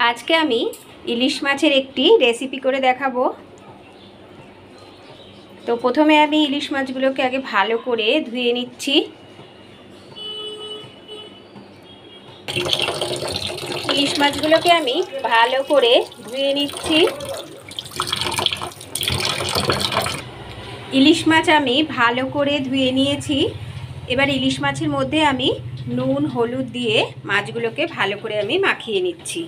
আজকে আমি ইলিশ মাছের একটি রেসিপি করে দেখাবো। তো প্রথমে আমি ইলিশ মাছগুলোকে আগে ভালো করে ধুয়ে নিচ্ছি। ইলিশ মাছগুলোকে আমি ভালো করে ধুয়ে নিচ্ছি। ইলিশ মাছ আমি ভালো করে ধুয়ে নিয়েছি। এবার ইলিশ মাছের মধ্যে আমি নুন হলুদ দিয়ে মাছগুলোকে ভালো করে আমি মাখিয়ে নিচ্ছি।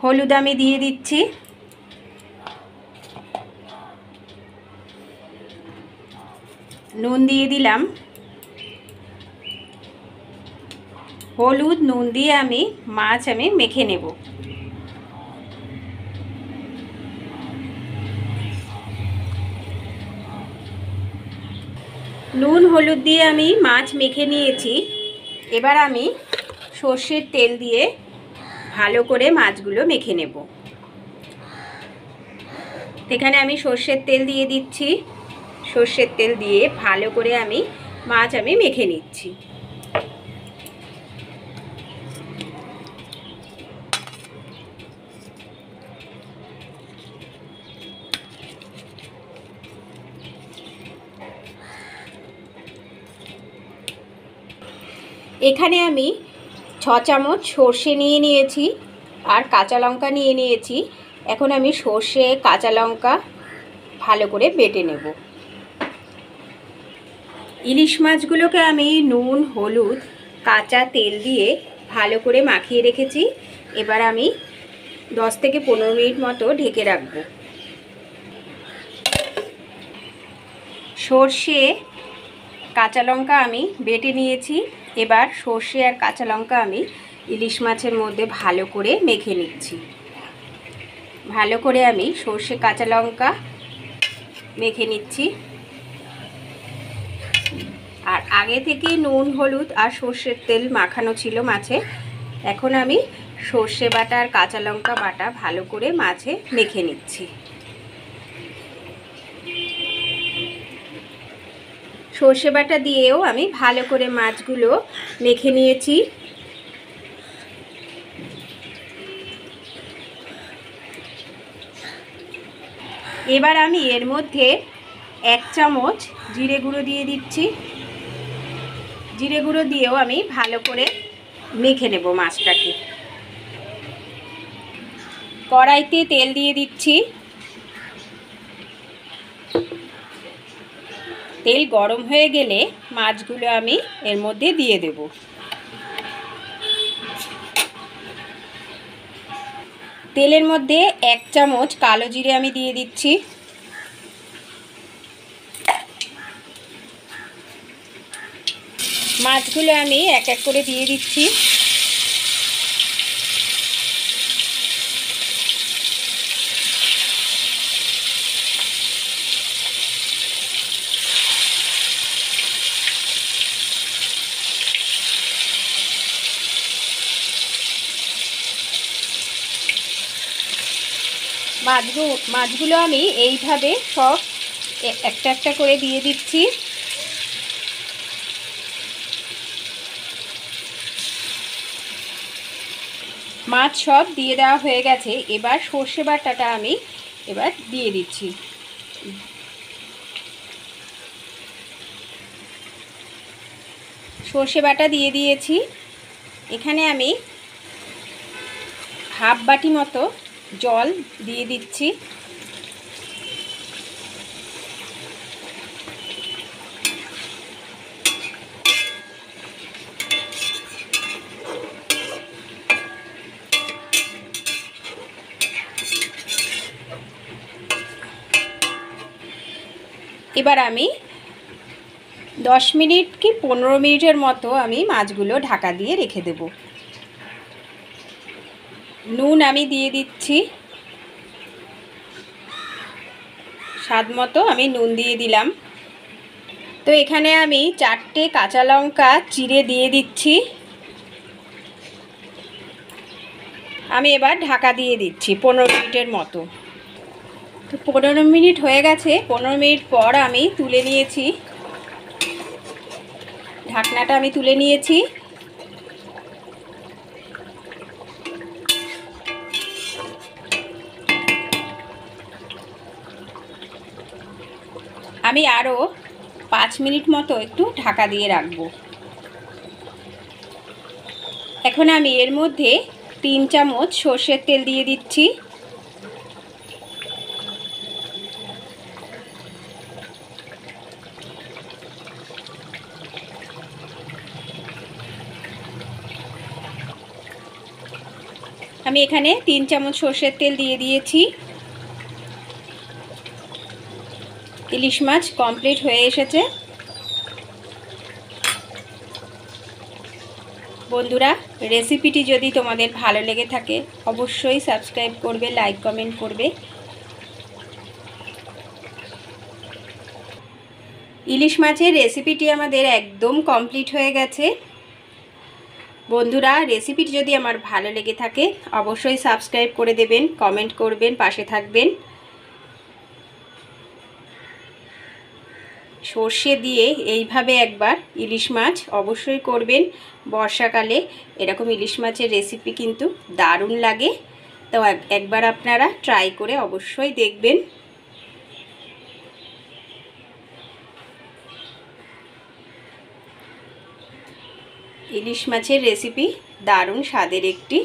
হলুদ আমি দিয়ে দিচ্ছি, নুন দিয়ে দিলাম। হলুদ নুন দিয়ে আমি মাছ মেখে নেব। নুন হলুদ দিয়ে আমি মাছ মেখে নিয়েছি। এবার আমি সর্ষের তেল দিয়ে ভালো করে মাছগুলো মেখে নেব। এখানে আমি সর্ষের তেল দিয়ে দিচ্ছি। সর্ষের তেল দিয়ে ভালো করে আমি মাছ মেখে নিচ্ছি। এখানে আমি 6 চামচ সর্ষে নিয়ে নিয়েছি আর কাঁচা লঙ্কা নিয়ে নিয়েছি। এখন আমি সর্ষে কাঁচা লঙ্কা ভালো করে বেটে নেব। ইলিশ মাছগুলোকে আমি নুন হলুদ কাঁচা তেল দিয়ে ভালো করে মাখিয়ে রেখেছি। এবার আমি 10 থেকে 15 মিনিট মতো ঢেকে রাখব। সর্ষে কাঁচা লঙ্কা আমি বেটে নিয়েছি। এবার সর্ষে আর কাঁচা লঙ্কা আমি ইলিশ মাছের মধ্যে ভালো করে মেখে নিচ্ছি। ভালো করে আমি সর্ষে কাঁচা লঙ্কা মেখে নিচ্ছি। আর আগে থেকে নুন হলুদ আর সর্ষের তেল মাখানো ছিল মাছে। এখন আমি সর্ষে বাটা আর কাঁচা লঙ্কা বাটা ভালো করে মাছে মেখে নিচ্ছি। সর্ষে বাটা দিয়েও আমি ভালো করে মাছগুলো মেখে নিয়েছি। এবার আমি এর মধ্যে 1 চামচ জিরে গুঁড়ো দিয়ে দিচ্ছি। জিরে গুঁড়ো দিয়েও আমি ভালো করে মেখে নেব মাছটাকে। কড়াইতে তেল দিয়ে দিচ্ছি। তেল গরম হয়ে গেলে মাছগুলো আমি এর মধ্যে দিয়ে দেব। তেলের মধ্যে 1 চামচ কালো জিরে আমি দিয়ে দিচ্ছি। মাছগুলো আমি এক এক করে দিয়ে দিচ্ছি। মাছগুলো আমি এইভাবে সব একটা একটা করে দিয়ে দিচ্ছি। মাছ সব দিয়ে দেওয়া হয়ে গেছে। এবার সর্ষে বাটাটা আমি এবার দিয়ে দিচ্ছি। সর্ষে বাটা দিয়ে দিয়েছি। এখানে আমি হাফ বাটি মতো জল দিয়ে দিচ্ছি। এবার আমি 10 মিনিট কি 15 মিনিটের মতো আমি মাছগুলো ঢাকা দিয়ে রেখে দেব। নুন আমি দিয়ে দিচ্ছি। স্বাদ মতো আমি নুন দিয়ে দিলাম। তো এখানে আমি 4টে কাঁচা লঙ্কা চিড়ে দিয়ে দিচ্ছি। আমি এবার ঢাকা দিয়ে দিচ্ছি 15 মিনিটের মতো। তো 15 মিনিট হয়ে গেছে। 15 মিনিট পর আমি তুলে নিয়েছি। ঢাকনাটা আমি তুলে নিয়েছি। আমি আরও 5 মিনিট মতো একটু ঢাকা দিয়ে রাখবো। এখন আমি এর মধ্যে 3 চামচ সর্ষের তেল দিয়ে দিচ্ছি। আমি এখানে 3 চামচ সর্ষের তেল দিয়ে দিয়েছি। ইলিশ মাছ কমপ্লিট হয়ে এসেছে। বন্ধুরা, রেসিপিটি যদি তোমাদের ভালো লেগে থাকে অবশ্যই সাবস্ক্রাইব করবে, লাইক কমেন্ট করবে। ইলিশ মাছের রেসিপিটি আমাদের একদম কমপ্লিট হয়ে গেছে। বন্ধুরা, রেসিপিটি যদি আমার ভালো লেগে থাকে অবশ্যই সাবস্ক্রাইব করে দেবেন, কমেন্ট করবেন, পাশে থাকবেন। সর্ষে দিয়ে এইভাবে একবার ইলিশ মাছ অবশ্যই করবেন। বর্ষাকালে এরকম ইলিশ মাছের রেসিপি কিন্তু দারুণ লাগে। তো একবার আপনারা ট্রাই করে অবশ্যই দেখবেন। ইলিশ মাছের রেসিপি দারুণ স্বাদের একটি।